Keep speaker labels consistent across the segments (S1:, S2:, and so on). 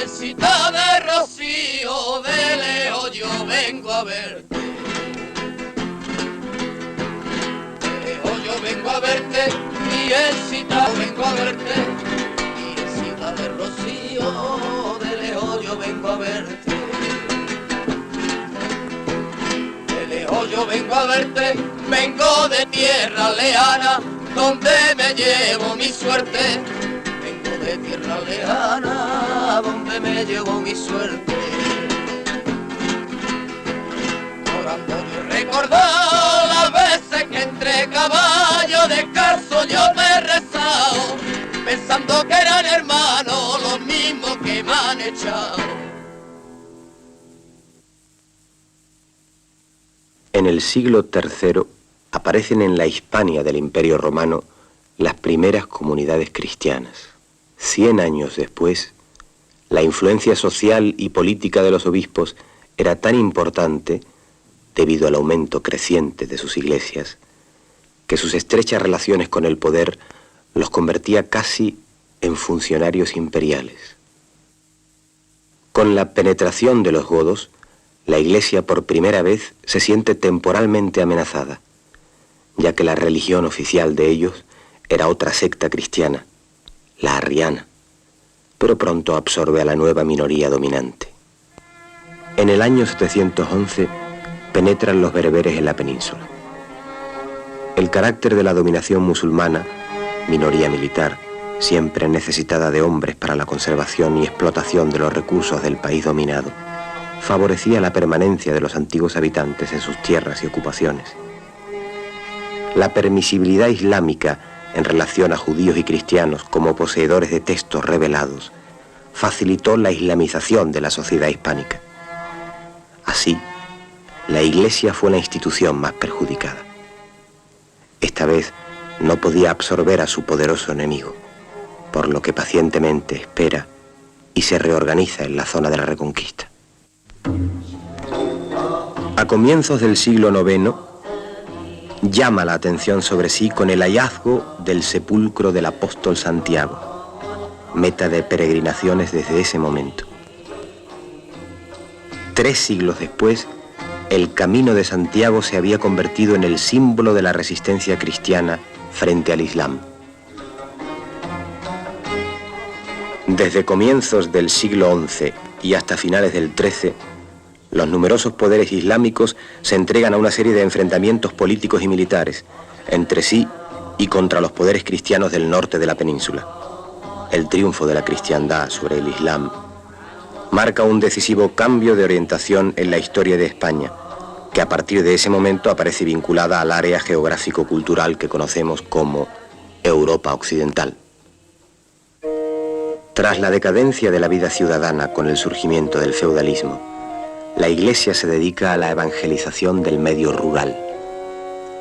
S1: Mielcita de rocío, de lejos yo vengo a verte. De lejos yo vengo a verte, mielcita, vengo a verte. Mielcita de rocío, de lejos yo vengo a verte. De lejos yo vengo a verte, vengo de tierra lejana, donde me llevo mi suerte. De tierra lejana, donde me llevo mi suerte. Orando y recordando las veces que entre caballos descalzo yo me he rezado, pensando que eran hermanos los mismos que me han echado.
S2: En el siglo III aparecen en la Hispania del Imperio Romano las primeras comunidades cristianas. 100 años después, la influencia social y política de los obispos era tan importante, debido al aumento creciente de sus iglesias, que sus estrechas relaciones con el poder los convertía casi en funcionarios imperiales. Con la penetración de los godos, la Iglesia por primera vez se siente temporalmente amenazada, ya que la religión oficial de ellos era otra secta cristiana, la arriana, pero pronto absorbe a la nueva minoría dominante. En el año 711 penetran los bereberes en la península. El carácter de la dominación musulmana, minoría militar, siempre necesitada de hombres para la conservación y explotación de los recursos del país dominado, favorecía la permanencia de los antiguos habitantes en sus tierras y ocupaciones. La permisibilidad islámica en relación a judíos y cristianos como poseedores de textos revelados, facilitó la islamización de la sociedad hispánica. Así, la Iglesia fue la institución más perjudicada. Esta vez no podía absorber a su poderoso enemigo, por lo que pacientemente espera y se reorganiza en la zona de la Reconquista. A comienzos del siglo IX, llama la atención sobre sí con el hallazgo del sepulcro del apóstol Santiago, meta de peregrinaciones desde ese momento. 3 siglos después, el Camino de Santiago se había convertido en el símbolo de la resistencia cristiana frente al Islam. Desde comienzos del siglo XI y hasta finales del XIII, los numerosos poderes islámicos se entregan a una serie de enfrentamientos políticos y militares, entre sí y contra los poderes cristianos del norte de la península. El triunfo de la cristiandad sobre el Islam marca un decisivo cambio de orientación en la historia de España, que a partir de ese momento aparece vinculada al área geográfico-cultural que conocemos como Europa Occidental. Tras la decadencia de la vida ciudadana con el surgimiento del feudalismo, la Iglesia se dedica a la evangelización del medio rural.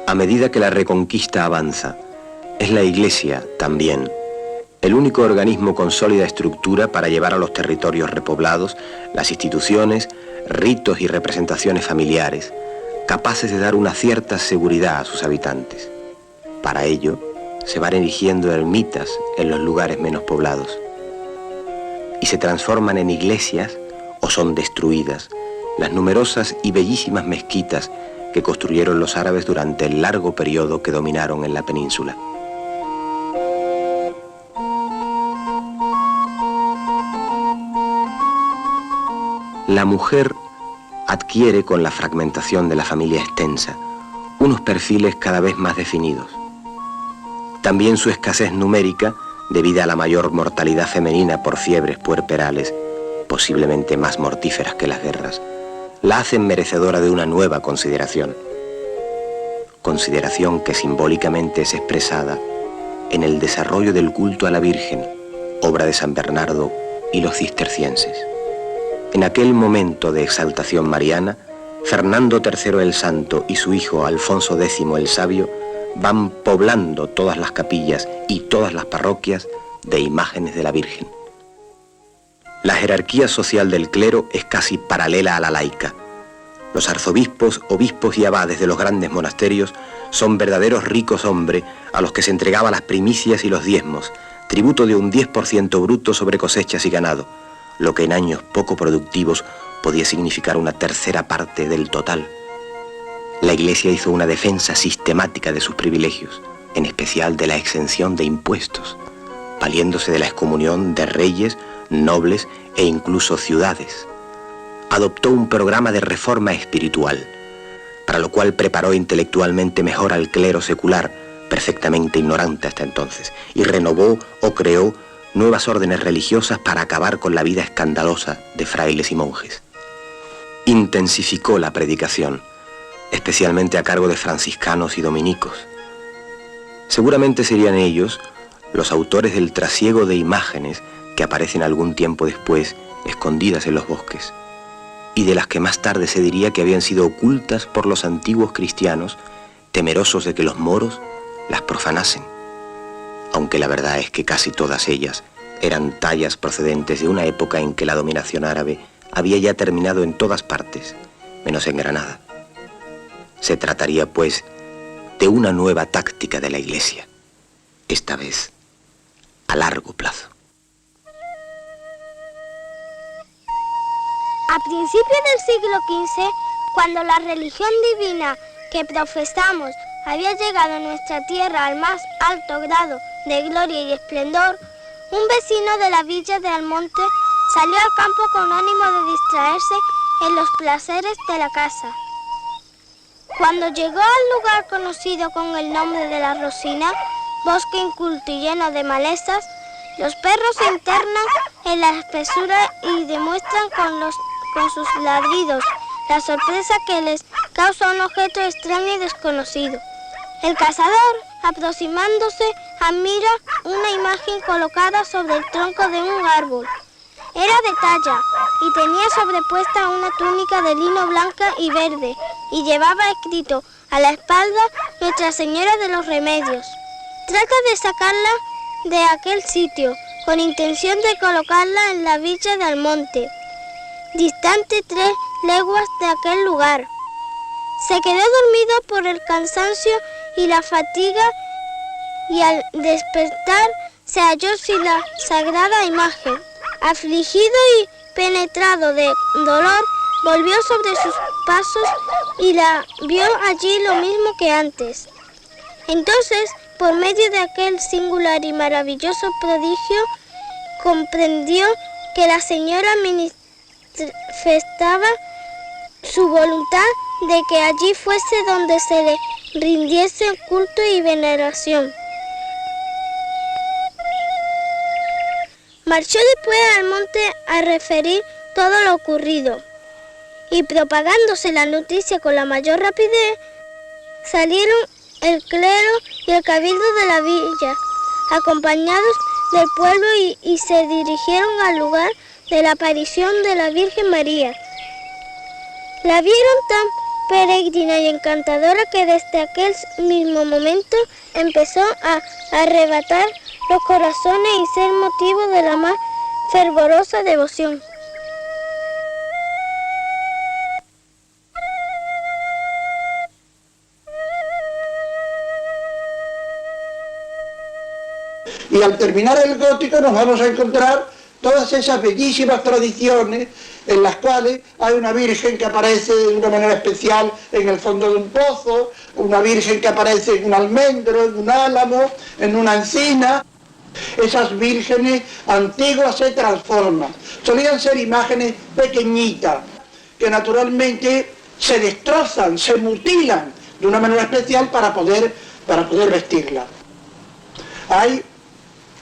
S2: A medida que la Reconquista avanza, es la Iglesia, también, el único organismo con sólida estructura para llevar a los territorios repoblados las instituciones, ritos y representaciones familiares, capaces de dar una cierta seguridad a sus habitantes. Para ello, se van erigiendo ermitas en los lugares menos poblados. Y se transforman en iglesias o son destruidas las numerosas y bellísimas mezquitas que construyeron los árabes durante el largo periodo que dominaron en la península. La mujer adquiere con la fragmentación de la familia extensa unos perfiles cada vez más definidos. También su escasez numérica, debido a la mayor mortalidad femenina por fiebres puerperales, posiblemente más mortíferas que las guerras, la hacen merecedora de una nueva consideración. Consideración que simbólicamente es expresada en el desarrollo del culto a la Virgen, obra de San Bernardo y los cistercienses. En aquel momento de exaltación mariana, Fernando III el Santo y su hijo Alfonso X el Sabio van poblando todas las capillas y todas las parroquias de imágenes de la Virgen. La jerarquía social del clero es casi paralela a la laica. Los arzobispos, obispos y abades de los grandes monasterios son verdaderos ricos hombres a los que se entregaba las primicias y los diezmos, tributo de un 10% bruto sobre cosechas y ganado, lo que en años poco productivos podía significar una tercera parte del total. La Iglesia hizo una defensa sistemática de sus privilegios, en especial de la exención de impuestos, valiéndose de la excomunión de reyes, nobles e incluso ciudades. Adoptó un programa de reforma espiritual, para lo cual preparó intelectualmente mejor al clero secular, perfectamente ignorante hasta entonces, y renovó o creó nuevas órdenes religiosas para acabar con la vida escandalosa de frailes y monjes. Intensificó la predicación, especialmente a cargo de franciscanos y dominicos. Seguramente serían ellos los autores del trasiego de imágenes que aparecen algún tiempo después escondidas en los bosques, y de las que más tarde se diría que habían sido ocultas por los antiguos cristianos, temerosos de que los moros las profanasen, aunque la verdad es que casi todas ellas eran tallas procedentes de una época en que la dominación árabe había ya terminado en todas partes, menos en Granada. Se trataría, pues, de una nueva táctica de la Iglesia, esta vez a largo plazo.
S3: A principios del siglo XV, cuando la religión divina que profesamos había llegado a nuestra tierra al más alto grado de gloria y esplendor, un vecino de la villa de Almonte salió al campo con ánimo de distraerse en los placeres de la casa. Cuando llegó al lugar conocido con el nombre de la Rosina, bosque inculto y lleno de malezas, los perros se internan en la espesura y demuestran con sus ladridos la sorpresa que les causa un objeto extraño y desconocido. El cazador, aproximándose, admira una imagen colocada sobre el tronco de un árbol. Era de talla y tenía sobrepuesta una túnica de lino blanca y verde y llevaba escrito a la espalda Nuestra Señora de los Remedios. Trata de sacarla de aquel sitio con intención de colocarla en la villa de Almonte, distante 3 leguas de aquel lugar. Se quedó dormido por el cansancio y la fatiga y al despertar se halló sin la sagrada imagen. Afligido y penetrado de dolor, volvió sobre sus pasos y la vio allí lo mismo que antes. Entonces, por medio de aquel singular y maravilloso prodigio, comprendió que la señora manifestaba su voluntad de que allí fuese donde se le rindiese culto y veneración. Marchó después al monte a referir todo lo ocurrido, y propagándose la noticia con la mayor rapidez, salieron el clero y el cabildo de la villa, acompañados del pueblo y se dirigieron al lugar de la aparición de la Virgen María. La vieron tan peregrina y encantadora que desde aquel mismo momento empezó a arrebatar los corazones y ser motivo de la más fervorosa devoción.
S4: Y al terminar el gótico nos vamos a encontrar todas esas bellísimas tradiciones en las cuales hay una virgen que aparece de una manera especial en el fondo de un pozo, una virgen que aparece en un almendro, en un álamo, en una encina. Esas vírgenes antiguas se transforman. Solían ser imágenes pequeñitas, que naturalmente se destrozan, se mutilan de una manera especial para poder vestirla. Hay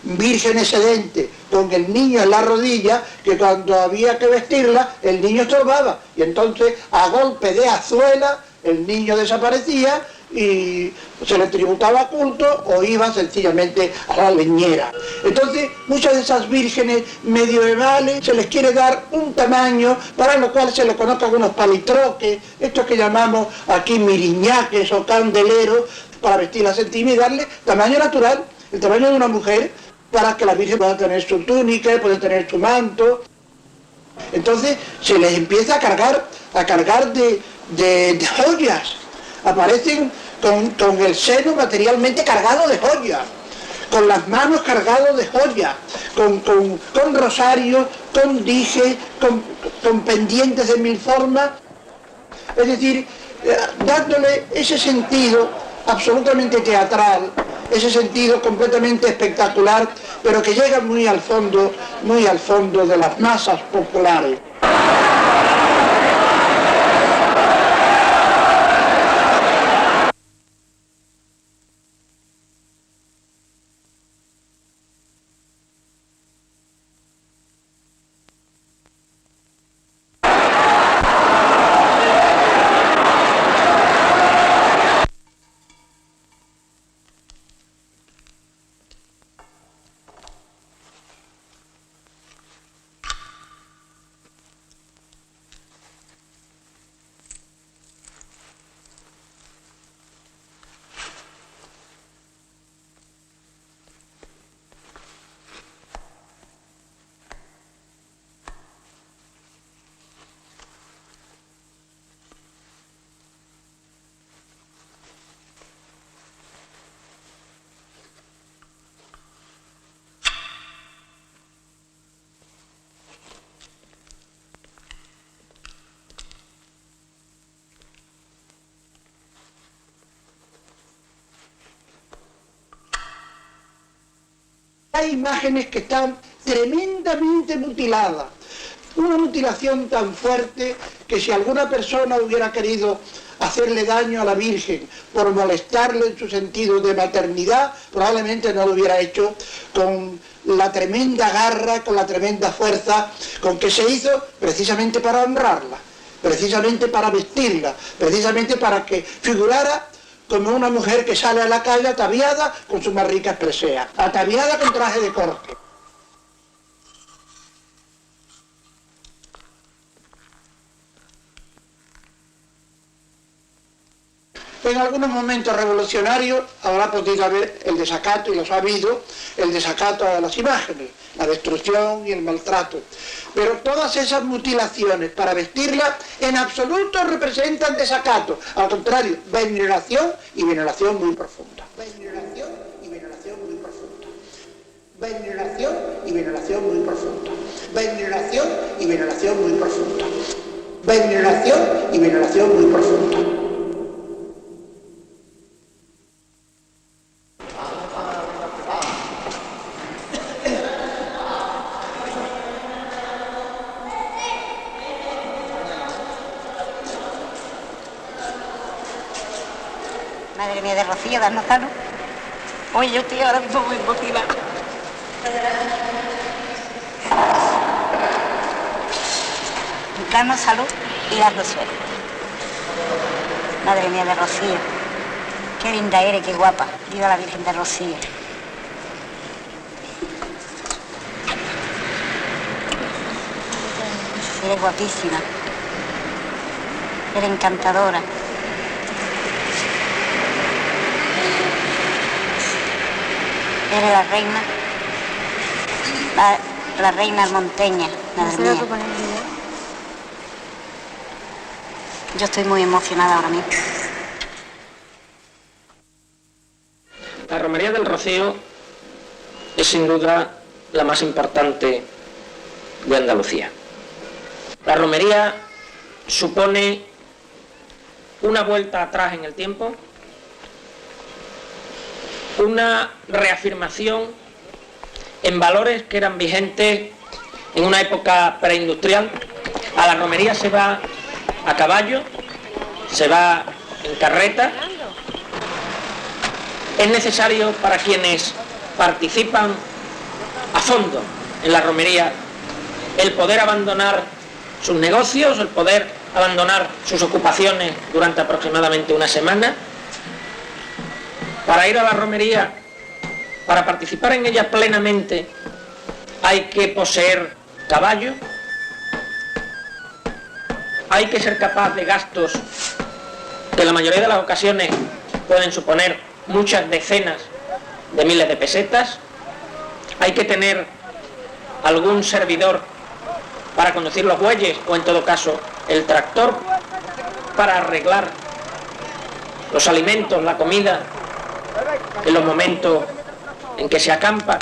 S4: vírgenes sedentes con el niño en la rodilla, que cuando había que vestirla, el niño estorbaba, y entonces a golpe de azuela el niño desaparecía y se le tributaba culto o iba sencillamente a la leñera. Entonces muchas de esas vírgenes medievales se les quiere dar un tamaño para lo cual se les conozca unos palitroques, estos que llamamos aquí miriñaques o candeleros, para vestirlas encima y darle tamaño natural, el tamaño de una mujer, para que la Virgen pueda tener su túnica, pueda tener su manto. Entonces se les empieza a cargar de joyas. Aparecen con el seno materialmente cargado de joyas, con las manos cargadas de joyas, con rosarios, con dijes, con pendientes de mil formas, es decir, dándole ese sentido absolutamente teatral, ese sentido completamente espectacular, pero que llega muy al fondo de las masas populares. Hay imágenes que están tremendamente mutiladas, una mutilación tan fuerte que si alguna persona hubiera querido hacerle daño a la Virgen por molestarle en su sentido de maternidad, probablemente no lo hubiera hecho con la tremenda garra, con la tremenda fuerza con que se hizo precisamente para honrarla, precisamente para vestirla, precisamente para que figurara como una mujer que sale a la calle ataviada con su más rica presea, ataviada con traje de corte. En algunos momentos revolucionarios habrá podido haber el desacato, y los ha habido, el desacato a las imágenes, la destrucción y el maltrato. Pero todas esas mutilaciones para vestirla en absoluto representan desacato. Al contrario, veneración y veneración muy profunda. Veneración y veneración muy profunda. Veneración y veneración muy profunda. Veneración y veneración muy profunda. Veneración y veneración muy profunda.
S5: Madre mía de Rocío, darnos salud. Oye, yo estoy ahora mismo muy emotiva. Darnos salud y darnos suerte. Madre mía de Rocío. Qué linda eres, qué guapa. Viva la Virgen de Rocío. Eres guapísima. Eres encantadora. Eres la reina, la reina almonteña, madre mía. Yo estoy muy emocionada ahora mismo.
S6: La romería del Rocío es sin duda la más importante de Andalucía. La romería supone una vuelta atrás en el tiempo, una reafirmación en valores que eran vigentes en una época preindustrial. A la romería se va a caballo, se va en carreta. Es necesario para quienes participan a fondo en la romería el poder abandonar sus negocios, el poder abandonar sus ocupaciones durante aproximadamente una semana. Para ir a la romería, para participar en ella plenamente, hay que poseer caballo, hay que ser capaz de gastos que en la mayoría de las ocasiones pueden suponer muchas decenas de miles de pesetas, hay que tener algún servidor para conducir los bueyes o en todo caso el tractor para arreglar los alimentos, la comida en los momentos en que se acampa.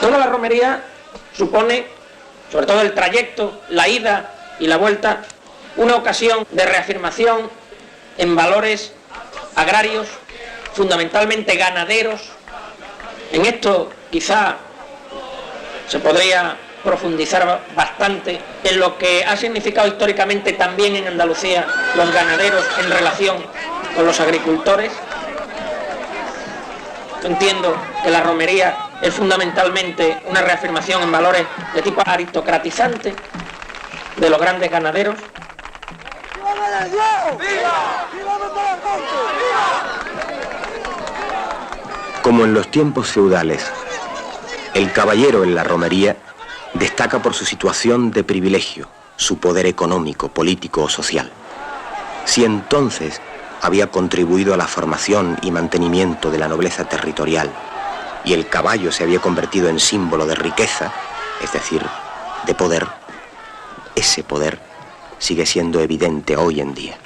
S6: Toda la romería supone, sobre todo el trayecto, la ida y la vuelta, una ocasión de reafirmación en valores agrarios, fundamentalmente ganaderos. En esto quizá se podría profundizar bastante en lo que ha significado históricamente también en Andalucía los ganaderos en relación con los agricultores. Entiendo que la romería es fundamentalmente una reafirmación en valores de tipo aristocratizante de los grandes ganaderos.
S2: Como en los tiempos feudales, el caballero en la romería destaca por su situación de privilegio, su poder económico, político o social. Si entonces había contribuido a la formación y mantenimiento de la nobleza territorial, y el caballo se había convertido en símbolo de riqueza, es decir, de poder, ese poder sigue siendo evidente hoy en día.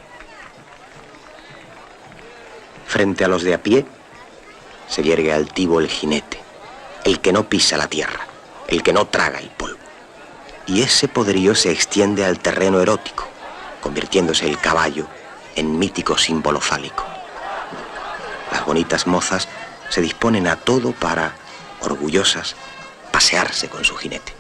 S2: Frente a los de a pie, se yergue altivo el jinete, el que no pisa la tierra, el que no traga el polvo. Y ese poderío se extiende al terreno erótico, convirtiéndose el caballo en mítico símbolo fálico. Las bonitas mozas se disponen a todo para, orgullosas, pasearse con su jinete.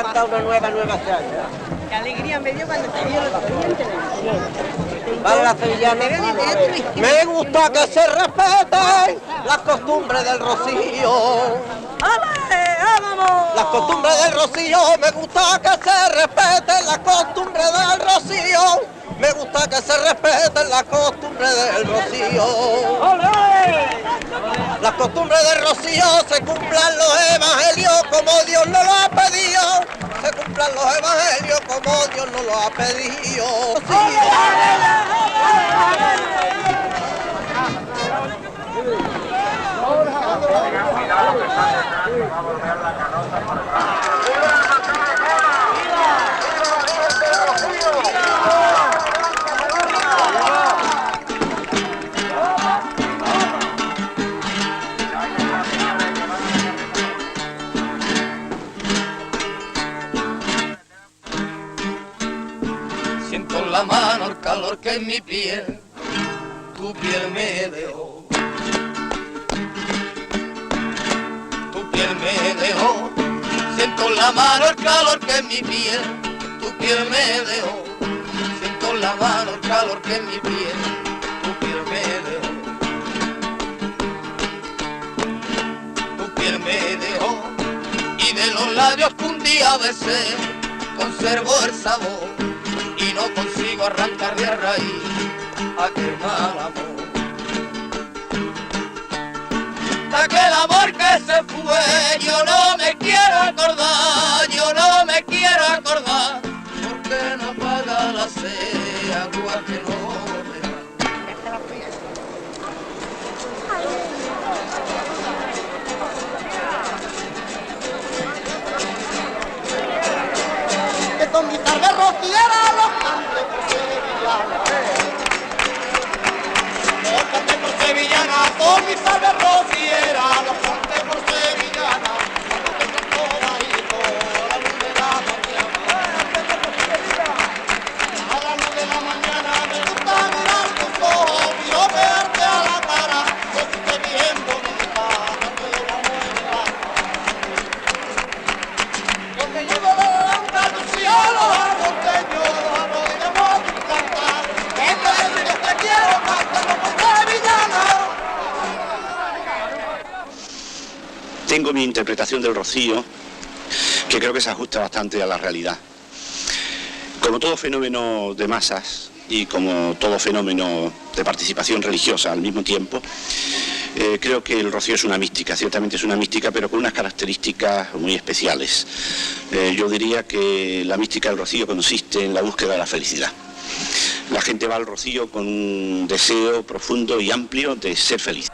S7: cantar una nueva chacha.
S5: Qué alegría me dio cuando te vio los en televisión.
S7: Vale, la sevillana. Me gusta que se respeten las costumbres del Rocío. Las costumbres del Rocío, me gusta que se respeten las costumbres del Rocío. Me gusta que se respeten las costumbres del Rocío. Las costumbres del Rocío se cumplan los evangelios como Dios nos lo ha pedido. Se cumplan los evangelios como Dios nos lo ha pedido.
S1: Siento en la mano el calor que en mi piel, tu piel me dejó. Tu piel me dejó. Siento en la mano el calor que en mi piel, tu piel me dejó. Siento en la mano el calor que en mi piel, tu piel me dejó. Tu piel me dejó. Y de los labios que un día besé, conservo el sabor. Y no consigo arrancar de raíz aquel mal amor. De aquel amor que se fue, yo no me quiero acordar, yo no me quiero acordar, porque no apaga la sed, agua que no volverá.
S7: Que con mi tarde rociera los cantes por sevillana, con mi tarde rociera los cantes por sevillana, cantes por todo bajito, la luz de la mañana. A la luz de la mañana me gusta mirar tus ojos, miro verte a la cara, que tú te bien bonita, no te vamos a entrar. Porque yo no le levantar tu cielo, a monteño, a no digamos cantar, que yo te quiero cantando por sevillana.
S8: Tengo mi interpretación del Rocío, que creo que se ajusta bastante a la realidad. Como todo fenómeno de masas y como todo fenómeno de participación religiosa al mismo tiempo, creo que el Rocío es una mística, ciertamente es una mística, pero con unas características muy especiales. Yo diría que la mística del Rocío consiste en la búsqueda de la felicidad. La gente va al Rocío con un deseo profundo y amplio de ser feliz.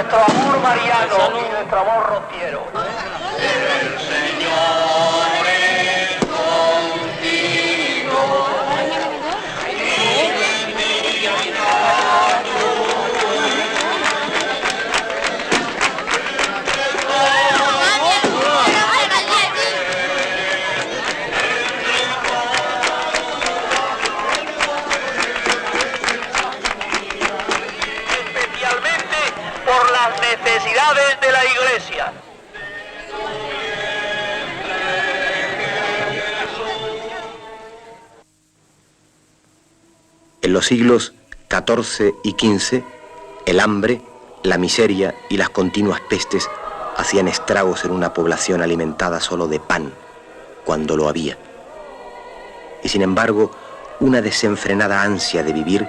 S7: nuestro amor mariano y nuestro amor rociero.
S1: El Señor es contigo. Y
S9: por las necesidades de la Iglesia.
S2: En los siglos XIV y XV, el hambre, la miseria y las continuas pestes hacían estragos en una población alimentada solo de pan, cuando lo había. Y sin embargo, una desenfrenada ansia de vivir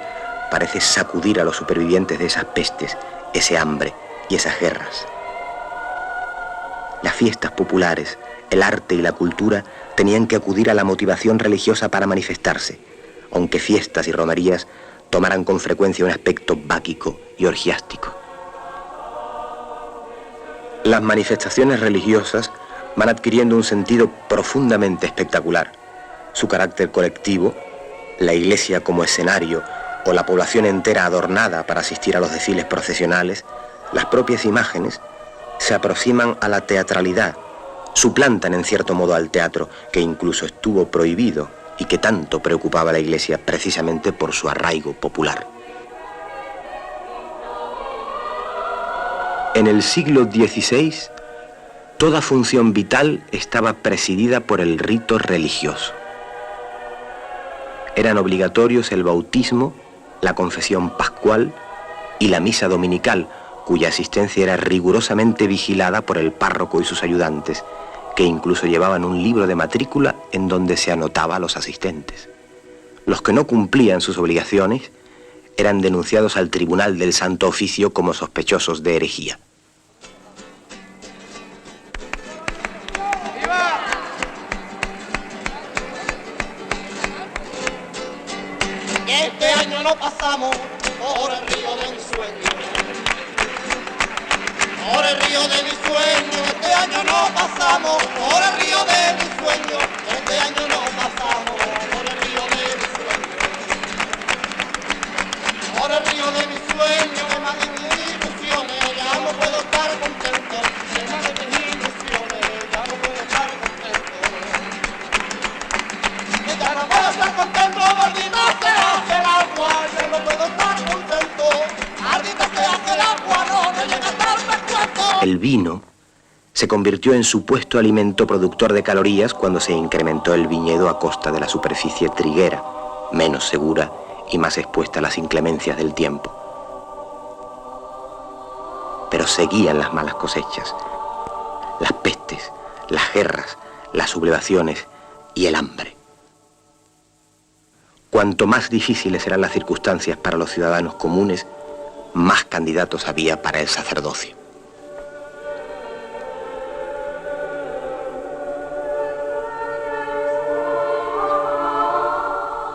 S2: parece sacudir a los supervivientes de esas pestes, ese hambre y esas guerras. Las fiestas populares, el arte y la cultura tenían que acudir a la motivación religiosa para manifestarse, aunque fiestas y romerías tomaran con frecuencia un aspecto báquico y orgiástico. Las manifestaciones religiosas van adquiriendo un sentido profundamente espectacular. Su carácter colectivo, la iglesia como escenario o la población entera adornada para asistir a los desfiles procesionales, las propias imágenes se aproximan a la teatralidad, suplantan en cierto modo al teatro, que incluso estuvo prohibido y que tanto preocupaba a la iglesia precisamente por su arraigo popular. En el siglo XVI, toda función vital estaba presidida por el rito religioso. Eran obligatorios el bautismo, la confesión pascual y la misa dominical, cuya asistencia era rigurosamente vigilada por el párroco y sus ayudantes, que incluso llevaban un libro de matrícula en donde se anotaba a los asistentes. Los que no cumplían sus obligaciones eran denunciados al Tribunal del Santo Oficio como sospechosos de herejía.
S7: Este año no pasamos por el río de mi sueño, por el río de mi sueño. Este año no pasamos por el río de mi sueño. Este año no pasamos por el río de mi sueño, por el río de mi sueño. De más de mis ilusiones ya no puedo estar contento, de más de mis ilusiones ya no puedo estar contento, ya no puedo estar contento, gordito se hace el agua, yo no puedo estar contento, ardito se hace el agua, no me llega a estar perfecto.
S2: El vino se convirtió en supuesto alimento productor de calorías cuando se incrementó el viñedo a costa de la superficie triguera, menos segura y más expuesta a las inclemencias del tiempo. Pero seguían las malas cosechas, las pestes, las guerras, las sublevaciones y el hambre. Cuanto más difíciles eran las circunstancias para los ciudadanos comunes, más candidatos había para el sacerdocio.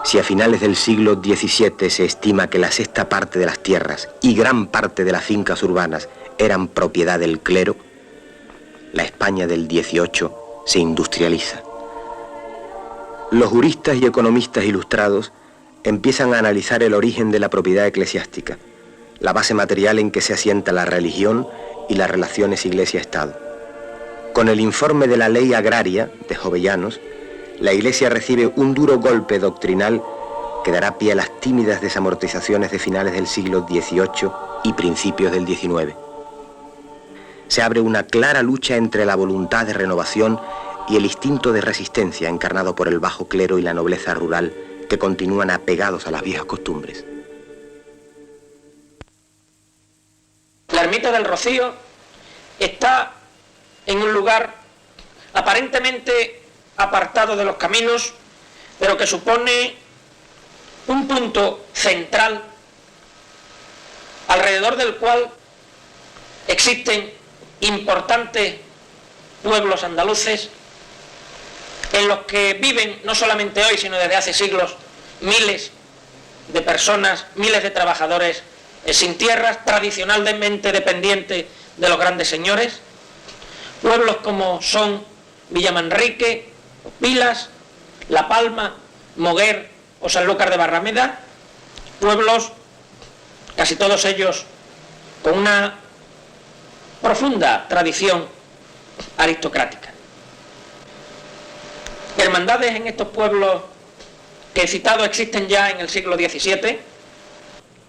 S2: Si a finales del siglo XVII se estima que la sexta parte de las tierras y gran parte de las fincas urbanas eran propiedad del clero, la España del XVIII se industrializa. Los juristas y economistas ilustrados empiezan a analizar el origen de la propiedad eclesiástica, la base material en que se asienta la religión y las relaciones Iglesia-Estado. Con el informe de la Ley Agraria de Jovellanos, la Iglesia recibe un duro golpe doctrinal que dará pie a las tímidas desamortizaciones de finales del siglo XVIII y principios del XIX. Se abre una clara lucha entre la voluntad de renovación y el instinto de resistencia encarnado por el bajo clero y la nobleza rural, que continúan apegados a las viejas costumbres.
S6: La ermita del Rocío está en un lugar aparentemente apartado de los caminos, pero que supone un punto central alrededor del cual existen importantes pueblos andaluces en los que viven, no solamente hoy, sino desde hace siglos, miles de personas, miles de trabajadores sin tierras, tradicionalmente dependientes de los grandes señores, pueblos como son Villamanrique, Pilas, La Palma, Moguer o Sanlúcar de Barrameda, pueblos, casi todos ellos, con una profunda tradición aristocrática. Hermandades en estos pueblos que he citado existen ya en el siglo XVII.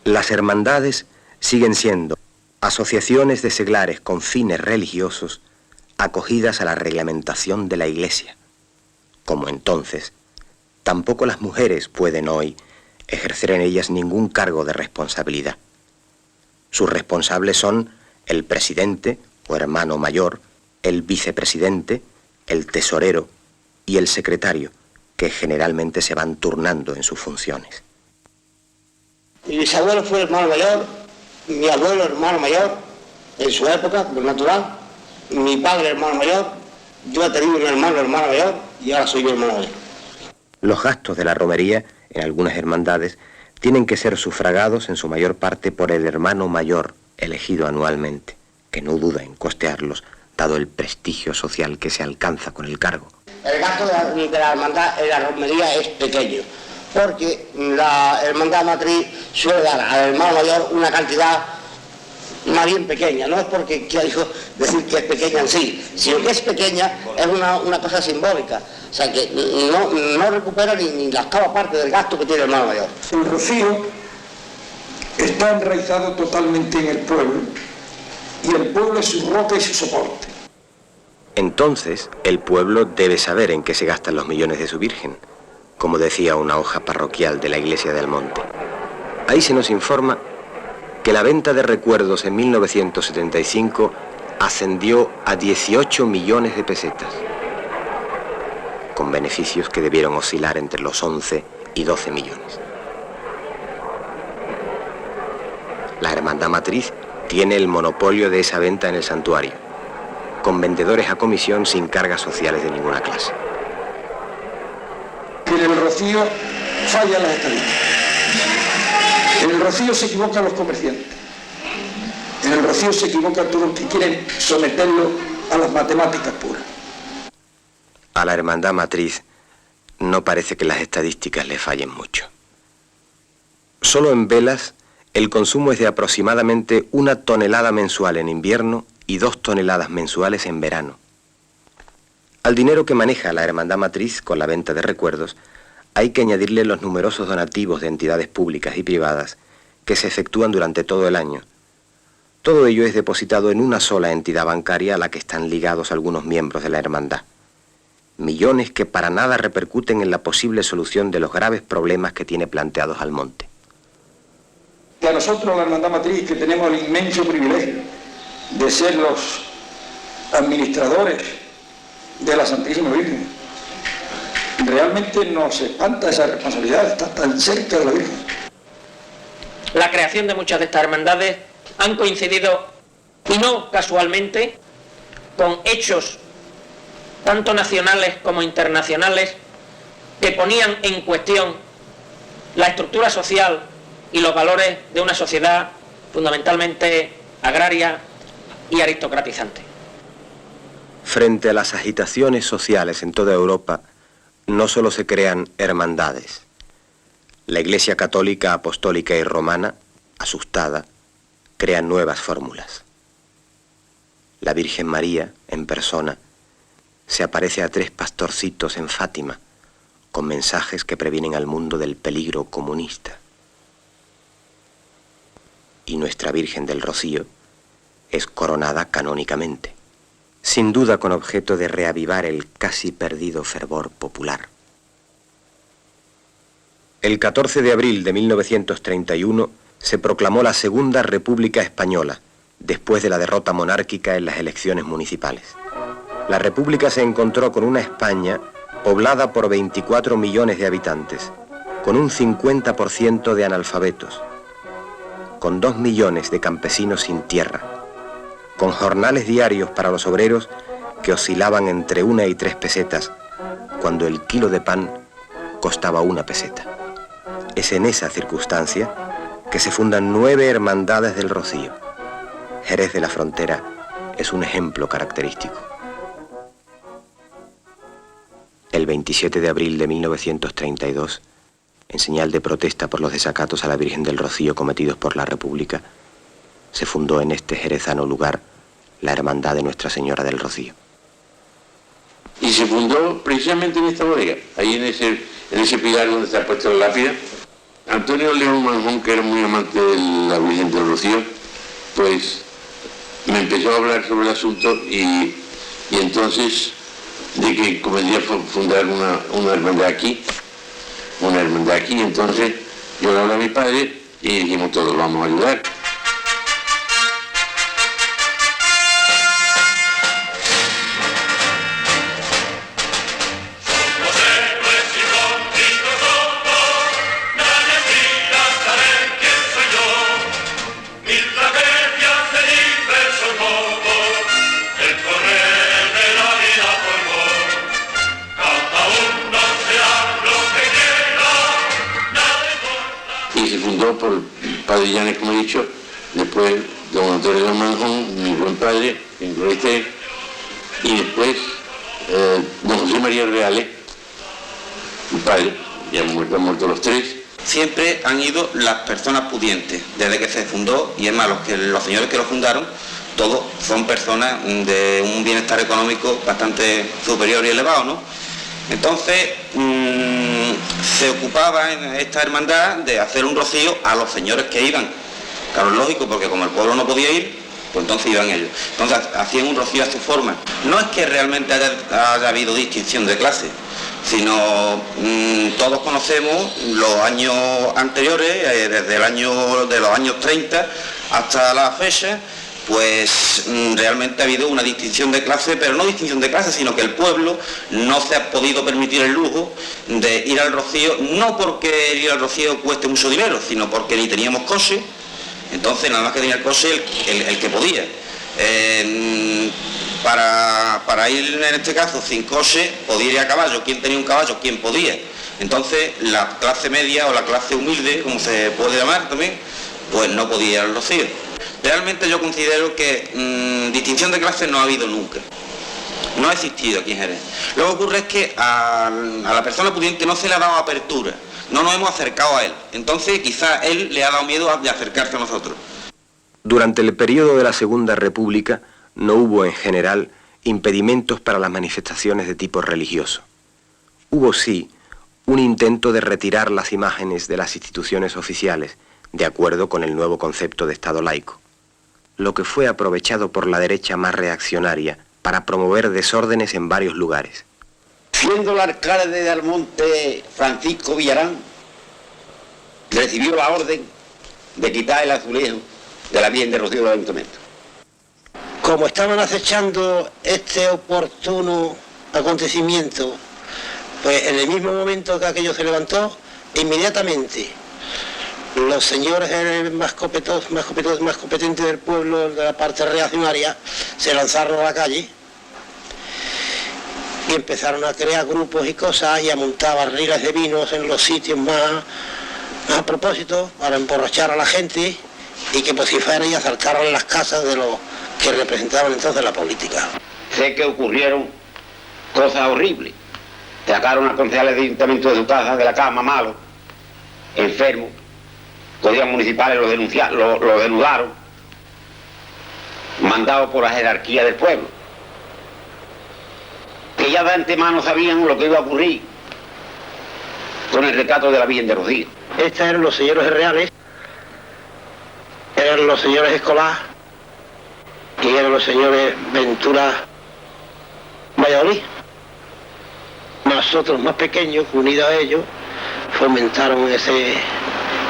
S2: Las hermandades siguen siendo, asociaciones de seglares con fines religiosos acogidas a la reglamentación de la Iglesia. Como entonces, tampoco las mujeres pueden hoy ejercer en ellas ningún cargo de responsabilidad. Sus responsables son el presidente o hermano mayor, el vicepresidente, el tesorero y el secretario, que generalmente se van turnando en sus funciones.
S10: Mi bisabuelo fue el hermano mayor, mi abuelo hermano mayor, en su época, por natural, mi padre hermano mayor, yo he tenido un hermano mayor y ahora soy yo hermano mayor.
S2: Los gastos de la romería en algunas hermandades tienen que ser sufragados en su mayor parte por el hermano mayor elegido anualmente, que no duda en costearlos, dado el prestigio social que se alcanza con el cargo.
S10: El gasto de la hermandad en la romería es pequeño, porque la hermandad matriz suele dar al hermano mayor una cantidad más bien pequeña. No es porque quiera decir que es pequeña en sí, sino que es pequeña, es una cosa simbólica. O sea que no recupera ni la octava parte del gasto que tiene el hermano mayor.
S4: El rocío está enraizado totalmente en el pueblo, y el pueblo es su roca y su soporte.
S2: Entonces, el pueblo debe saber en qué se gastan los millones de su Virgen, como decía una hoja parroquial de la Iglesia de Almonte. Ahí se nos informa que la venta de recuerdos en 1975 ascendió a 18 millones de pesetas, con beneficios que debieron oscilar entre los 11 y 12 millones. La Hermandad Matriz tiene el monopolio de esa venta en el santuario, con vendedores a comisión sin cargas sociales de ninguna clase.
S4: En el rocío fallan las estadísticas. En el rocío se equivocan los comerciantes. En el rocío se equivocan todos los que quieren someterlo a las matemáticas puras.
S2: A la Hermandad Matriz no parece que las estadísticas le fallen mucho. Solo en velas el consumo es de aproximadamente 1 tonelada mensual en invierno y 2 toneladas mensuales en verano. Al dinero que maneja la Hermandad Matriz con la venta de recuerdos, hay que añadirle los numerosos donativos de entidades públicas y privadas que se efectúan durante todo el año. Todo ello es depositado en una sola entidad bancaria a la que están ligados algunos miembros de la hermandad. Millones que para nada repercuten en la posible solución de los graves problemas que tiene planteados Almonte.
S4: Que a nosotros, la Hermandad Matriz, que tenemos el inmenso privilegio de ser los administradores de la Santísima Virgen, realmente nos espanta esa responsabilidad, está tan cerca de la Virgen.
S6: La creación de muchas de estas hermandades han coincidido, y no casualmente, con hechos tanto nacionales como internacionales que ponían en cuestión la estructura social y los valores de una sociedad fundamentalmente agraria y aristocratizante.
S2: Frente a las agitaciones sociales en toda Europa, no solo se crean hermandades. La Iglesia Católica, Apostólica y Romana, asustada, crea nuevas fórmulas. La Virgen María, en persona, se aparece a 3 pastorcitos en Fátima, con mensajes que previenen al mundo del peligro comunista. Y nuestra Virgen del Rocío es coronada canónicamente, sin duda con objeto de reavivar el casi perdido fervor popular. El 14 de abril de 1931 se proclamó la Segunda República Española, después de la derrota monárquica en las elecciones municipales. La República se encontró con una España poblada por 24 millones de habitantes, con un 50% de analfabetos, con 2 millones de campesinos sin tierra, con jornales diarios para los obreros que oscilaban entre 1 y 3 pesetas, cuando el kilo de pan costaba 1 peseta. Es en esa circunstancia que se fundan 9 hermandades del Rocío. Jerez de la Frontera es un ejemplo característico. El 27 de abril de 1932, en señal de protesta por los desacatos a la Virgen del Rocío cometidos por la República, se fundó en este jerezano lugar la Hermandad de Nuestra Señora del Rocío.
S11: Y se fundó precisamente en esta bodega, ahí en ese pilar donde se ha puesto la lápida. Antonio León Manjón, que era muy amante de la Virgen del Rocío, pues me empezó a hablar sobre el asunto y entonces de que convendría fundar una hermandad aquí, entonces yo le hablé a mi padre y dijimos todos vamos a ayudar. Por el padre Llanes, como he dicho, después don Antonio Manjón, mi buen padre, en gloria esté, y después don José María Reales, mi padre, ya han muerto los tres.
S12: Siempre han ido las personas pudientes, desde que se fundó, y es más, los señores que lo fundaron, todos son personas de un bienestar económico bastante superior y elevado, ¿no? Entonces, se ocupaba en esta hermandad de hacer un rocío a los señores que iban. Claro, es lógico, porque como el pueblo no podía ir, pues entonces iban ellos. Entonces hacían un rocío a su forma. No es que realmente haya habido distinción de clase, sino todos conocemos los años anteriores, desde los años 30 hasta la fecha, pues realmente ha habido una distinción de clase, pero no distinción de clase, sino que el pueblo no se ha podido permitir el lujo de ir al rocío, no porque ir al rocío cueste mucho dinero, sino porque ni teníamos coche, entonces nada más que tenía el coche el que podía. Para ir en este caso sin coche, podía ir a caballo. ¿Quién tenía un caballo? ¿Quién podía? Entonces la clase media o la clase humilde, como se puede llamar también, pues no podía ir al rocío. Realmente yo considero que distinción de clases no ha habido nunca. No ha existido aquí en Jerez. Lo que ocurre es que a la persona pudiente no se le ha dado apertura. No nos hemos acercado a él. Entonces quizá él le ha dado miedo de acercarse a nosotros.
S2: Durante el periodo de la Segunda República no hubo en general impedimentos para las manifestaciones de tipo religioso. Hubo sí un intento de retirar las imágenes de las instituciones oficiales, de acuerdo con el nuevo concepto de Estado laico, lo que fue aprovechado por la derecha más reaccionaria para promover desórdenes en varios lugares.
S10: Siendo el alcalde de Almonte Francisco Villarán, recibió la orden de quitar el azulejo de la Virgen de Rocío del Ayuntamiento. Como estaban acechando este oportuno acontecimiento, pues en el mismo momento que aquello se levantó, inmediatamente los señores más competentes del pueblo, de la parte reaccionaria, se lanzaron a la calle y empezaron a crear grupos y cosas y a montar barriles de vinos en los sitios más a propósito, para emborrachar a la gente y que pues si fueran y acercaran las casas de los que representaban entonces la política. Sé que ocurrieron cosas horribles. Sacaron a concejales de ayuntamiento de su casa, de la cama, malos, enfermos. Policías municipales lo denudaron, mandados por la jerarquía del pueblo, que ya de antemano sabían lo que iba a ocurrir con el retrato de la Virgen de Rocío. Estos eran los señores reales, eran los señores Escolar y eran los señores Ventura Valladolid. Nosotros más pequeños, unidos a ellos, fomentaron ese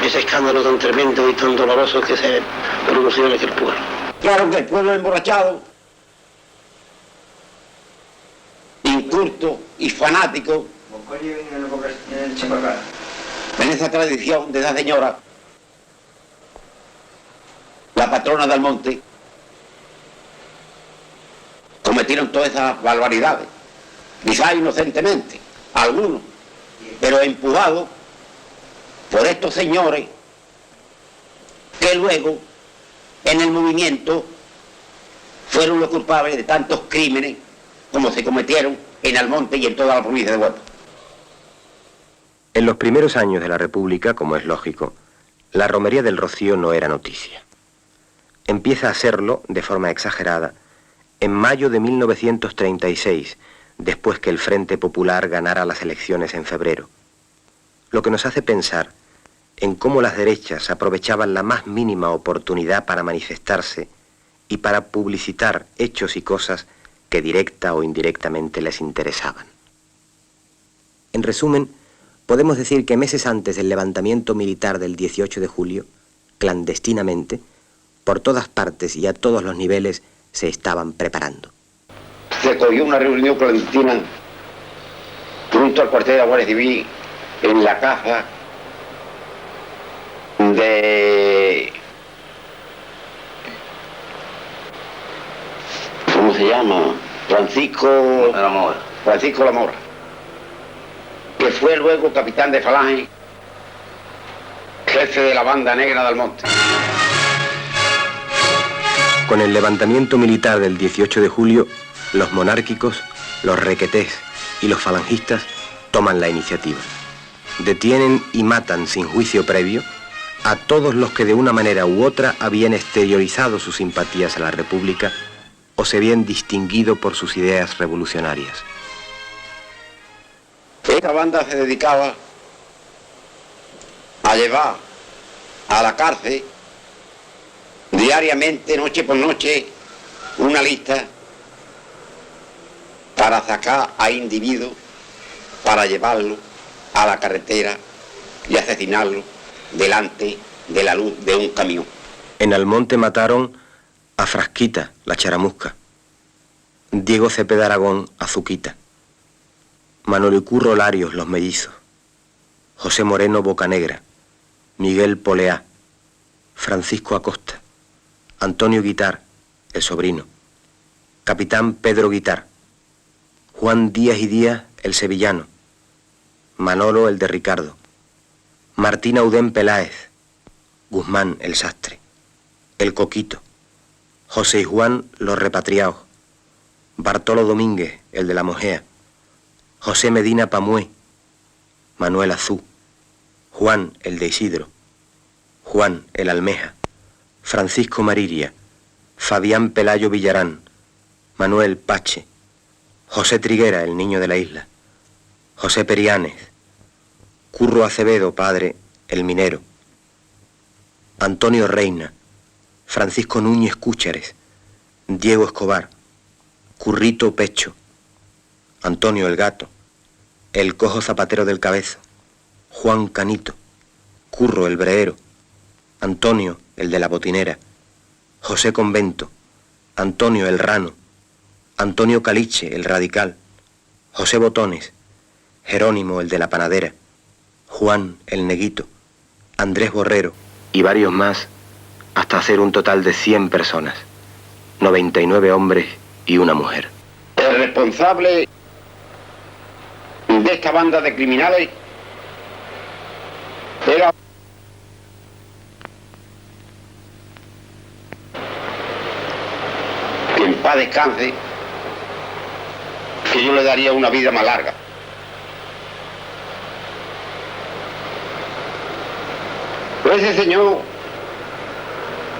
S10: escándalo tan tremendo y tan doloroso que se produjo en aquel pueblo. Claro que el pueblo emborrachado, inculto y fanático, en esa tradición de esa señora, la patrona de Almonte, cometieron todas esas barbaridades, quizás inocentemente, algunos, pero empujados por estos señores que luego en el movimiento fueron los culpables de tantos crímenes como se cometieron en Almonte y en toda la provincia de Huelva.
S2: En los primeros años de la República, como es lógico, la romería del Rocío no era noticia. Empieza a serlo, de forma exagerada, en mayo de 1936, después que el Frente Popular ganara las elecciones en febrero. Lo que nos hace pensar en cómo las derechas aprovechaban la más mínima oportunidad para manifestarse y para publicitar hechos y cosas que directa o indirectamente les interesaban. En resumen, podemos decir que meses antes del levantamiento militar del 18 de julio, clandestinamente, por todas partes y a todos los niveles se estaban preparando.
S10: Se cogió una reunión clandestina junto al cuartel de la Guardia Civil en la casa de... ¿Cómo se llama? Francisco Lamora, que fue luego capitán de falange, jefe de la banda negra del Monte.
S2: Con el levantamiento militar del 18 de julio, los monárquicos, los requetés y los falangistas toman la iniciativa. Detienen y matan sin juicio previo a todos los que de una manera u otra habían exteriorizado sus simpatías a la República o se habían distinguido por sus ideas revolucionarias.
S10: Esta banda se dedicaba a llevar a la cárcel diariamente, noche por noche, una lista para sacar a individuos, para llevarlo a la carretera y asesinarlo delante de la luz de un camión.
S2: En Almonte mataron a Frasquita, la charamusca, Diego Cepeda Aragón, Azuquita, Manolo y Curro Larios, los mellizos, José Moreno, Bocanegra, Miguel Poleá, Francisco Acosta, Antonio Guitar, el sobrino, Capitán Pedro Guitar, Juan Díaz y Díaz, el sevillano, Manolo, el de Ricardo, Martín Audén Peláez, Guzmán, el sastre, el Coquito, José y Juan, los repatriados, Bartolo Domínguez, el de la Mojea, José Medina Pamué, Manuel Azú, Juan, el de Isidro, Juan, el Almeja, Francisco Mariria, Fabián Pelayo Villarán, Manuel Pache, José Triguera, el niño de la isla, José Periánes, Curro Acevedo, padre, el minero, Antonio Reina, Francisco Núñez Cúchares, Diego Escobar, Currito Pecho, Antonio el Gato, el Cojo Zapatero del Cabezo, Juan Canito, Curro el Breero, Antonio el de la Botinera, José Convento, Antonio el Rano, Antonio Caliche el Radical, José Botones, Jerónimo el de la Panadera, Juan el Neguito, Andrés Borrero y varios más, hasta hacer un total de 100 personas, 99 hombres y una mujer.
S10: El responsable de esta banda de criminales era que en paz descanse, que yo le daría una vida más larga. Pero ese señor,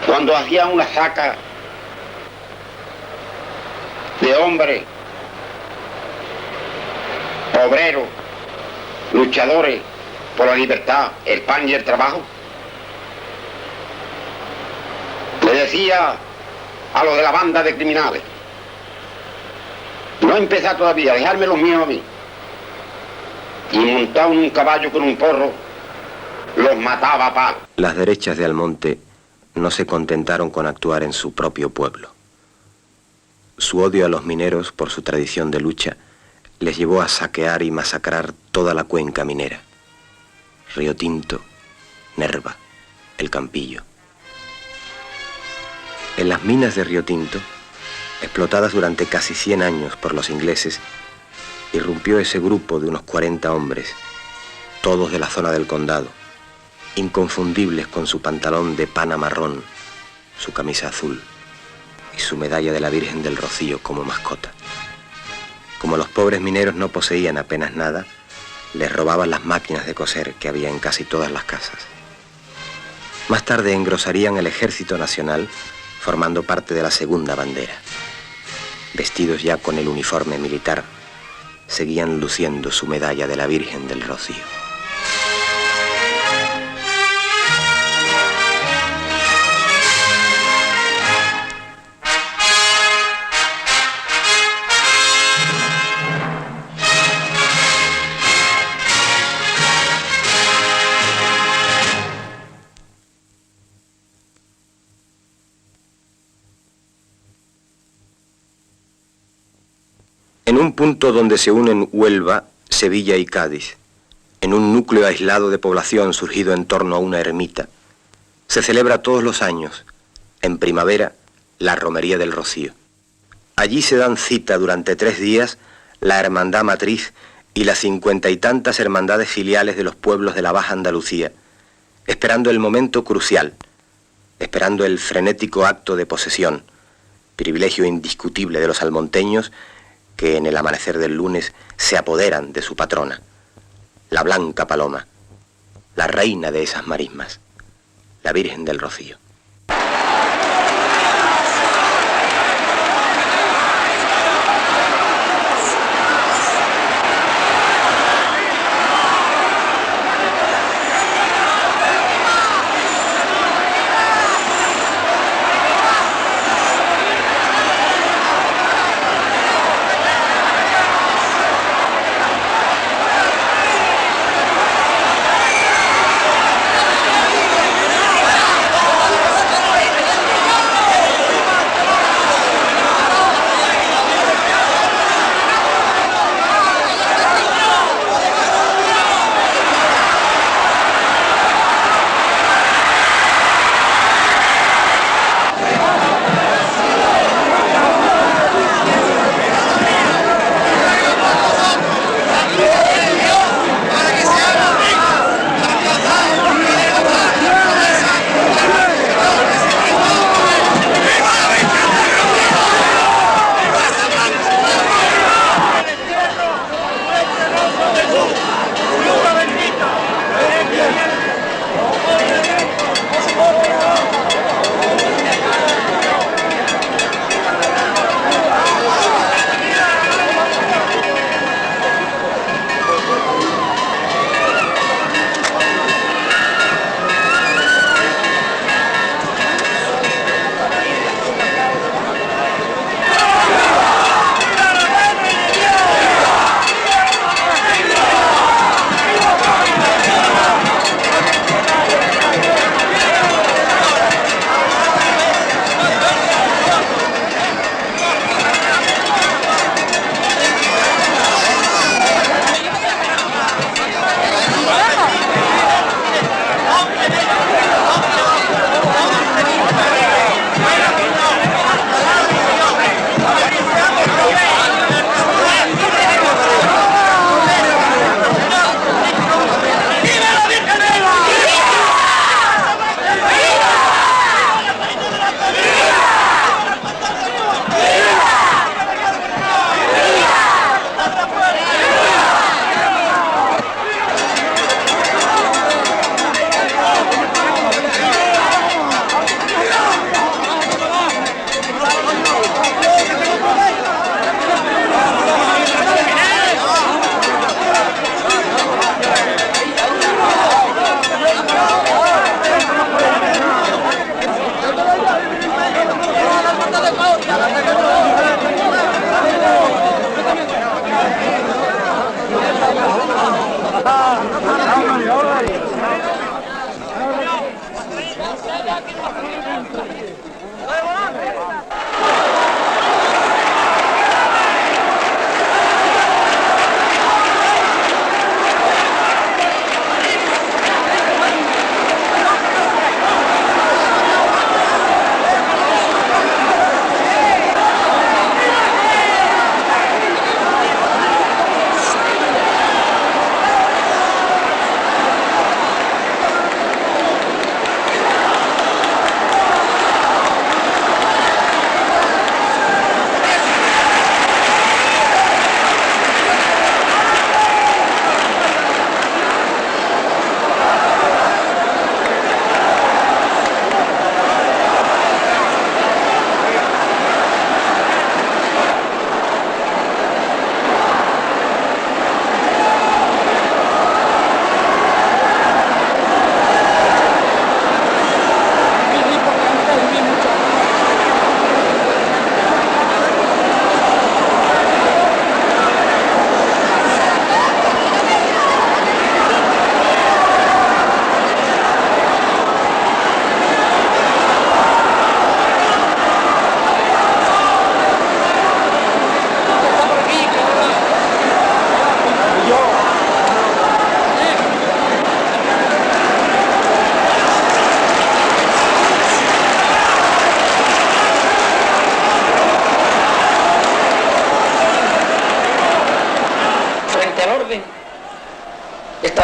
S10: cuando hacía una saca de hombres, obreros, luchadores por la libertad, el pan y el trabajo, le decía a los de la banda de criminales: no empezar todavía, dejarme los míos a mí. Y montado en un caballo con un porro, los mataba a palo.
S2: Las derechas de Almonte no se contentaron con actuar en su propio pueblo. Su odio a los mineros por su tradición de lucha les llevó a saquear y masacrar toda la cuenca minera. Río Tinto, Nerva, El Campillo. En las minas de Río Tinto, explotadas durante casi 100 años por los ingleses, irrumpió ese grupo de unos 40 hombres, todos de la zona del condado, inconfundibles con su pantalón de pana marrón, su camisa azul y su medalla de la Virgen del Rocío como mascota. Como los pobres mineros no poseían apenas nada, les robaban las máquinas de coser que había en casi todas las casas. Más tarde engrosarían el Ejército Nacional, formando parte de la segunda bandera. Vestidos ya con el uniforme militar, seguían luciendo su medalla de la Virgen del Rocío. En un punto donde se unen Huelva, Sevilla y Cádiz, en un núcleo aislado de población surgido en torno a una ermita, se celebra todos los años, en primavera, la Romería del Rocío. Allí se dan cita durante 3 días la Hermandad Matriz y las 50 y tantas hermandades filiales de los pueblos de la Baja Andalucía, esperando el momento crucial, esperando el frenético acto de posesión, privilegio indiscutible de los almonteños que en el amanecer del lunes se apoderan de su patrona, la Blanca Paloma, la reina de esas marismas, la Virgen del Rocío.
S7: ¡Viva!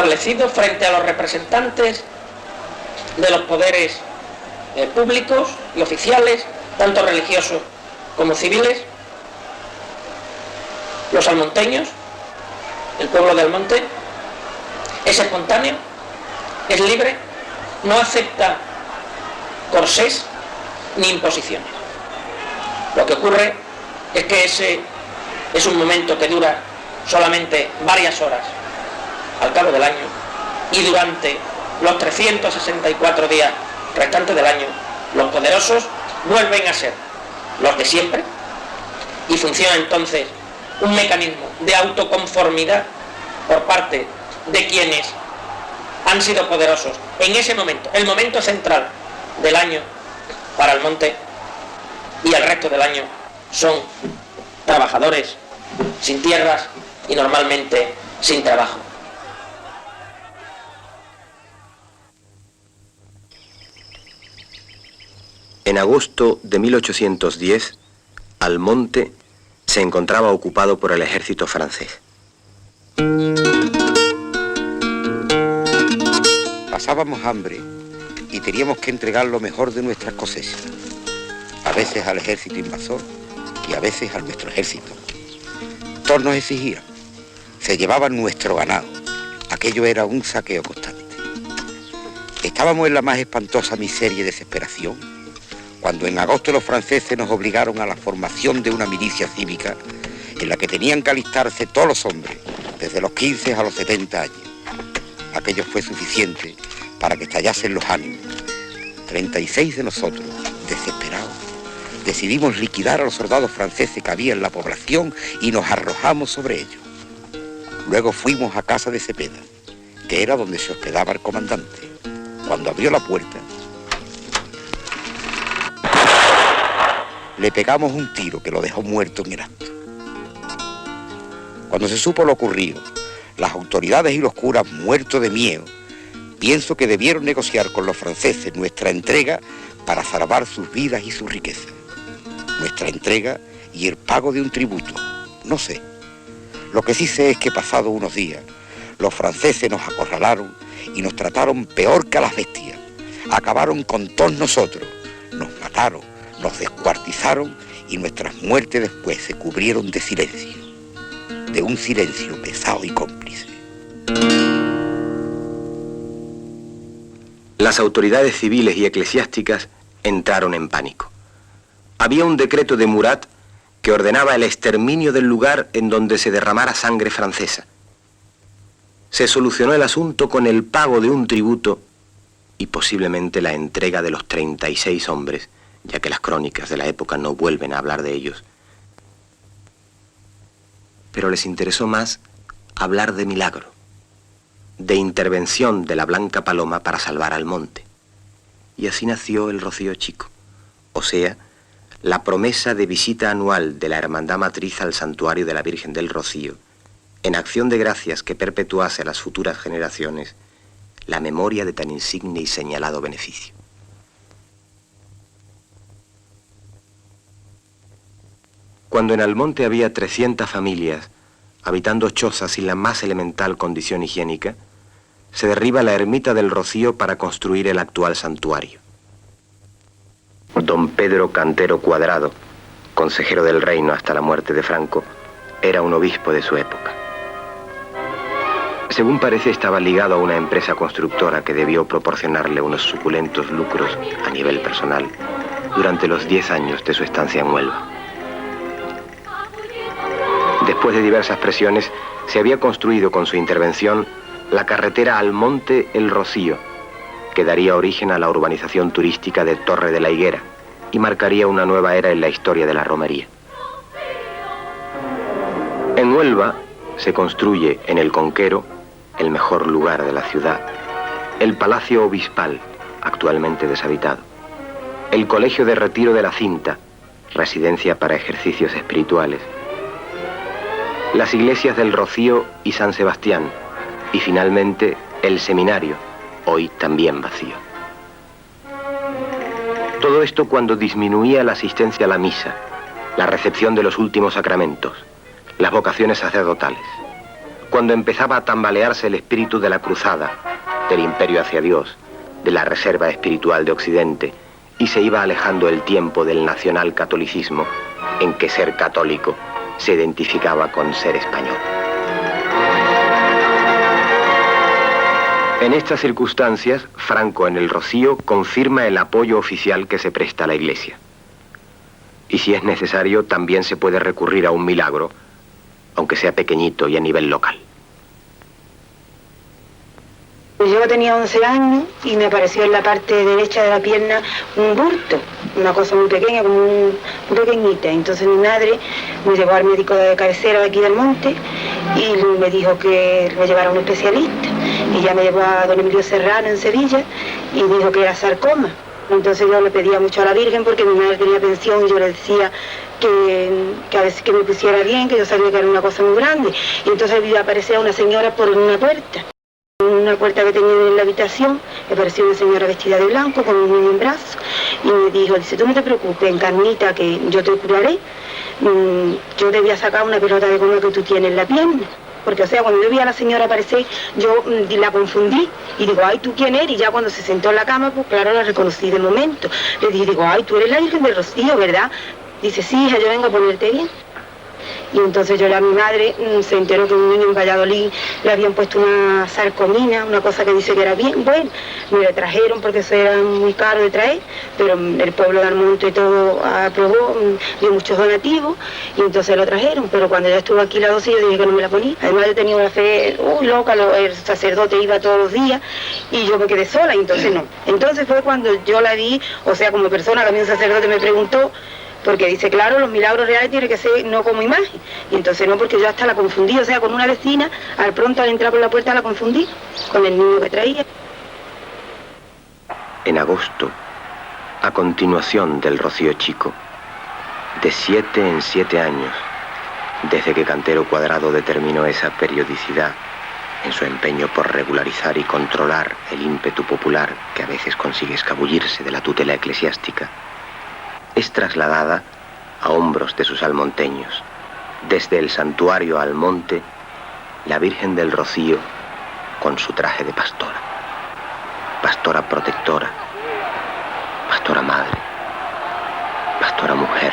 S6: establecido frente a los representantes de los poderes públicos y oficiales, tanto religiosos como civiles. Los almonteños, el pueblo del monte, es espontáneo, es libre, no acepta corsés ni imposiciones. Lo que ocurre es que ese es un momento que dura solamente varias horas al cabo del año, y durante los 364 días restantes del año los poderosos vuelven a ser los de siempre, y funciona entonces un mecanismo de autoconformidad por parte de quienes han sido poderosos en ese momento, el momento central del año para el monte, y el resto del año son trabajadores sin tierras y normalmente sin trabajo.
S2: En agosto de 1810, Almonte se encontraba ocupado por el ejército francés.
S13: Pasábamos hambre y teníamos que entregar lo mejor de nuestras cosechas, a veces al ejército invasor y a veces a nuestro ejército. Todos nos exigían, se llevaban nuestro ganado, aquello era un saqueo constante. Estábamos en la más espantosa miseria y desesperación cuando en agosto los franceses nos obligaron a la formación de una milicia cívica en la que tenían que alistarse todos los hombres, desde los 15 a los 70 años. Aquello fue suficiente para que estallasen los ánimos. 36 de nosotros, desesperados, decidimos liquidar a los soldados franceses que había en la población y nos arrojamos sobre ellos. Luego fuimos a casa de Cepeda, que era donde se hospedaba el comandante. Cuando abrió la puerta, le pegamos un tiro que lo dejó muerto en el acto. Cuando se supo lo ocurrido, las autoridades y los curas, muertos de miedo, pienso que debieron negociar con los franceses nuestra entrega para salvar sus vidas y su riqueza. Nuestra entrega y el pago de un tributo, no sé. Lo que sí sé es que pasados unos días, los franceses nos acorralaron y nos trataron peor que a las bestias. Acabaron con todos nosotros, nos mataron, nos descuartizaron y nuestras muertes después se cubrieron de silencio, de un silencio pesado y cómplice.
S2: Las autoridades civiles y eclesiásticas entraron en pánico. Había un decreto de Murat que ordenaba el exterminio del lugar en donde se derramara sangre francesa. Se solucionó el asunto con el pago de un tributo y posiblemente la entrega de los 36 hombres, ya que las crónicas de la época no vuelven a hablar de ellos. Pero les interesó más hablar de milagro, de intervención de la Blanca Paloma para salvar al monte. Y así nació el Rocío Chico, o sea, la promesa de visita anual de la Hermandad Matriz al Santuario de la Virgen del Rocío, en acción de gracias que perpetuase a las futuras generaciones la memoria de tan insigne y señalado beneficio. Cuando en Almonte había 300 familias, habitando chozas sin la más elemental condición higiénica, se derriba la ermita del Rocío para construir el actual santuario. Don Pedro Cantero Cuadrado, consejero del reino hasta la muerte de Franco, era un obispo de su época. Según parece, estaba ligado a una empresa constructora que debió proporcionarle unos suculentos lucros a nivel personal durante los 10 años de su estancia en Huelva. Después de diversas presiones, se había construido con su intervención la carretera Almonte-El Rocío, que daría origen a la urbanización turística de Torre de la Higuera y marcaría una nueva era en la historia de la romería. En Huelva se construye en el Conquero, el mejor lugar de la ciudad, el Palacio Obispal, actualmente deshabitado, el Colegio de Retiro de la Cinta, residencia para ejercicios espirituales, las iglesias del Rocío y San Sebastián, y finalmente el seminario, hoy también vacío. Todo esto cuando disminuía la asistencia a la misa, la recepción de los últimos sacramentos, las vocaciones sacerdotales. cuando empezaba a tambalearse el espíritu de la cruzada, del imperio hacia Dios, de la reserva espiritual de Occidente, y se iba alejando el tiempo del nacional catolicismo, en que ser católico se identificaba con ser español. En estas circunstancias, Franco en el Rocío confirma el apoyo oficial que se presta a la Iglesia. Y si es necesario, también se puede recurrir a un milagro, aunque sea pequeñito y a nivel local.
S14: Yo tenía 11 años y me apareció en la parte derecha de la pierna un bulto, una cosa muy pequeña, como muy pequeñita. Entonces mi madre me llevó al médico de cabecera de aquí del monte y me dijo que me llevara a un especialista. Y ya me llevó a don Emilio Serrano en Sevilla y dijo que era sarcoma. Entonces yo le pedía mucho a la Virgen porque mi madre tenía pensión y yo le decía que a veces que me pusiera bien, que yo sabía que era una cosa muy grande. Y entonces vi aparecer a una señora por una puerta que tenía en la habitación, me apareció una señora vestida de blanco con un niño en brazos y me dijo, dice, tú no te preocupes, Encarnita, que yo te curaré, yo te voy a sacar una pelota de goma que tú tienes en la pierna. Porque, o sea, cuando yo vi a la señora aparecer, yo la confundí y digo, ay, ¿tú quién eres? Y ya cuando se sentó en la cama, pues claro, la reconocí de momento. Le dije, digo, ay, tú eres la Virgen del Rocío, ¿verdad? Dice, sí, hija, yo vengo a ponerte bien. Y entonces yo, mi madre se enteró que un niño en Valladolid le habían puesto una sarcomina, una cosa que dice que era bien, bueno, me la trajeron porque eso era muy caro de traer, pero el pueblo de Almonte y todo aprobó, dio muchos donativos y entonces lo trajeron, pero cuando ya estuvo aquí la dosis yo dije que no me la ponía. Además yo tenía una fe loca, el sacerdote iba todos los días y yo me quedé sola y entonces no. Entonces fue cuando yo la vi, o sea, como persona que a mí un sacerdote me preguntó, porque dice, claro, los milagros reales tienen que ser no como imagen. Y entonces no, porque yo hasta la confundí, o sea, con una vecina, al entrar por la puerta la confundí con el niño que traía.
S2: En agosto, a continuación del Rocío Chico, de 7 en 7 años, desde que Cantero Cuadrado determinó esa periodicidad en su empeño por regularizar y controlar el ímpetu popular que a veces consigue escabullirse de la tutela eclesiástica, es trasladada a hombros de sus almonteños, desde el santuario al monte, la Virgen del Rocío con su traje de pastora, pastora protectora, pastora madre, pastora mujer.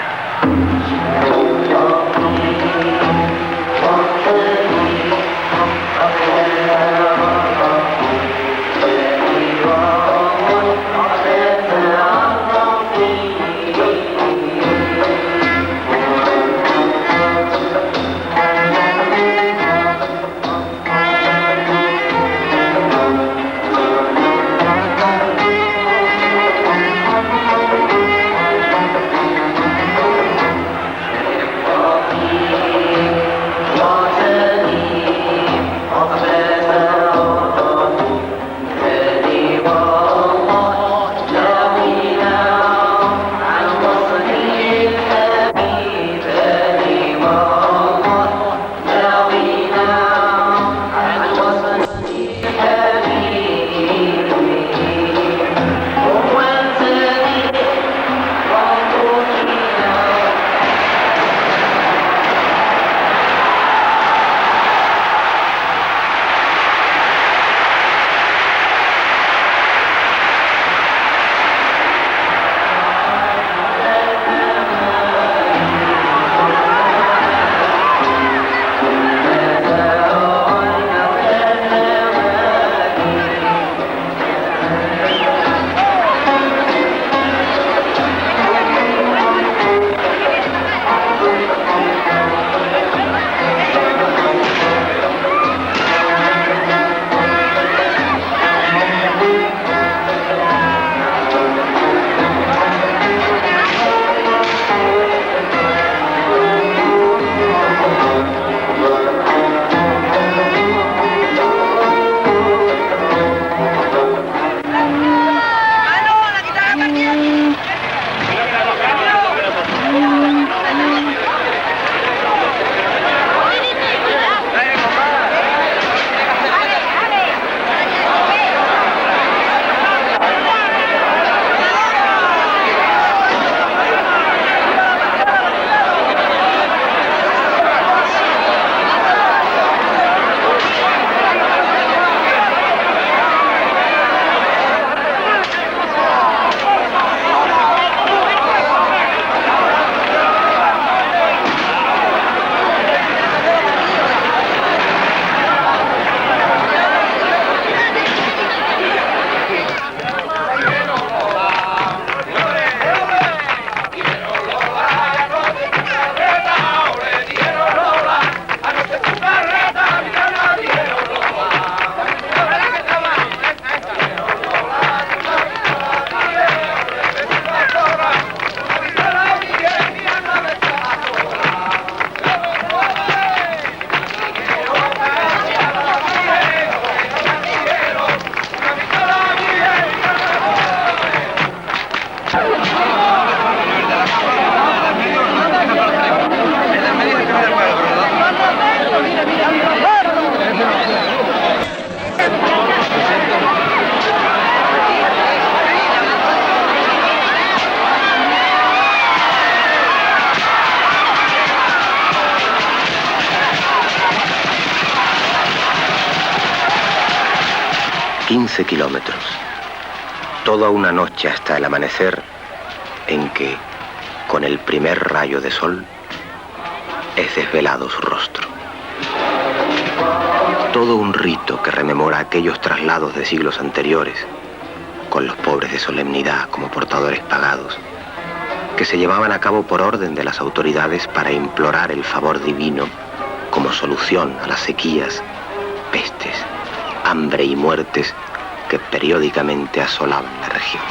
S2: 15 kilómetros. Toda una noche hasta el amanecer en que, con el primer rayo de sol, es desvelado su rostro. Todo un rito que rememora aquellos traslados de siglos anteriores, con los pobres de solemnidad como portadores pagados, que se llevaban a cabo por orden de las autoridades para implorar el favor divino como solución a las sequías, pestes, hambre y muertes que periódicamente asolaban la región.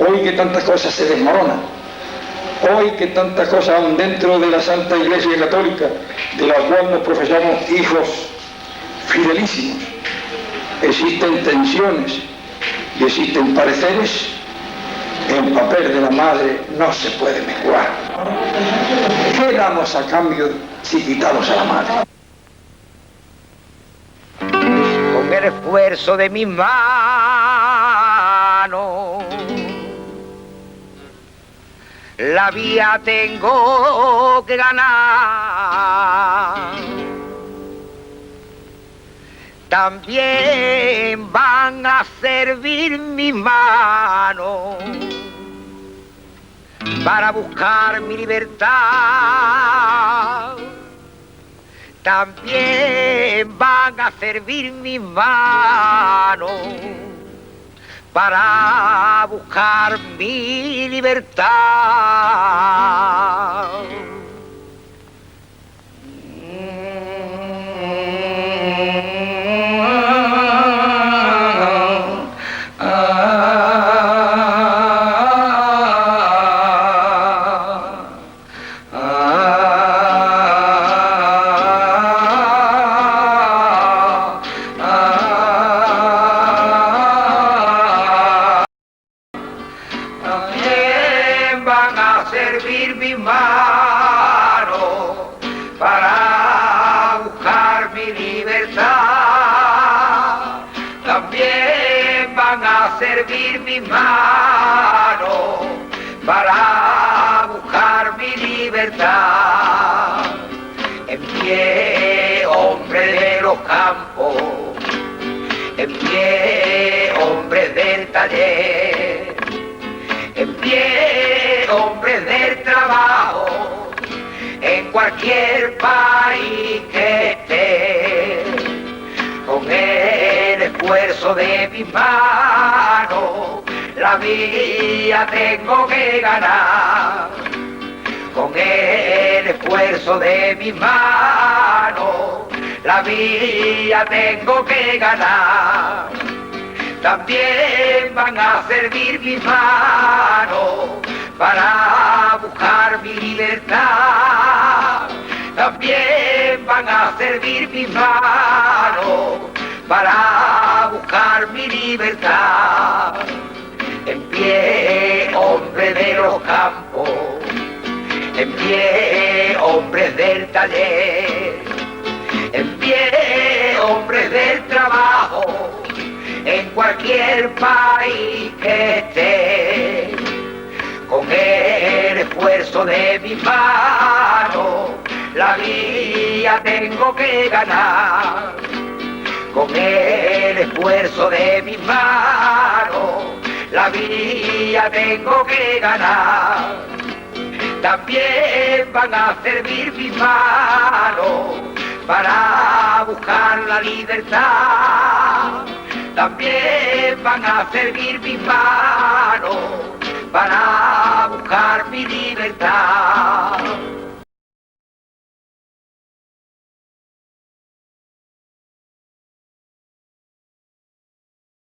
S15: Hoy que tantas cosas se desmoronan, hoy que tantas cosas aún dentro de la Santa Iglesia Católica, de la cual nos profesamos hijos fidelísimos, existen tensiones y existen pareceres, el papel de la madre no se puede menguar. ¿Qué damos a cambio si quitamos a la madre?
S13: Con el esfuerzo de mis manos la vía tengo que ganar. También van a servir mis manos para buscar mi libertad. También van a servir mis manos para buscar mi libertad. Servir mis manos
S16: para buscar mi libertad. En pie, hombre de los campos, en pie, hombre del taller, en pie, hombre del trabajo, en cualquier país que esté, con el esfuerzo de mis manos, la vida tengo que ganar. Con el esfuerzo de mis manos, la vida tengo que ganar. También van a servir mis manos para buscar mi libertad. También van a servir mis manos para buscar mi libertad. En pie, hombre de los campos, en pie, hombres del taller, en pie, hombres del trabajo, en cualquier país que esté, con el esfuerzo de mis manos, la vida tengo que ganar. Con el esfuerzo de mis manos, la vida tengo que ganar. También van a servir mis manos para buscar la libertad. También van a servir mis manos para buscar mi libertad.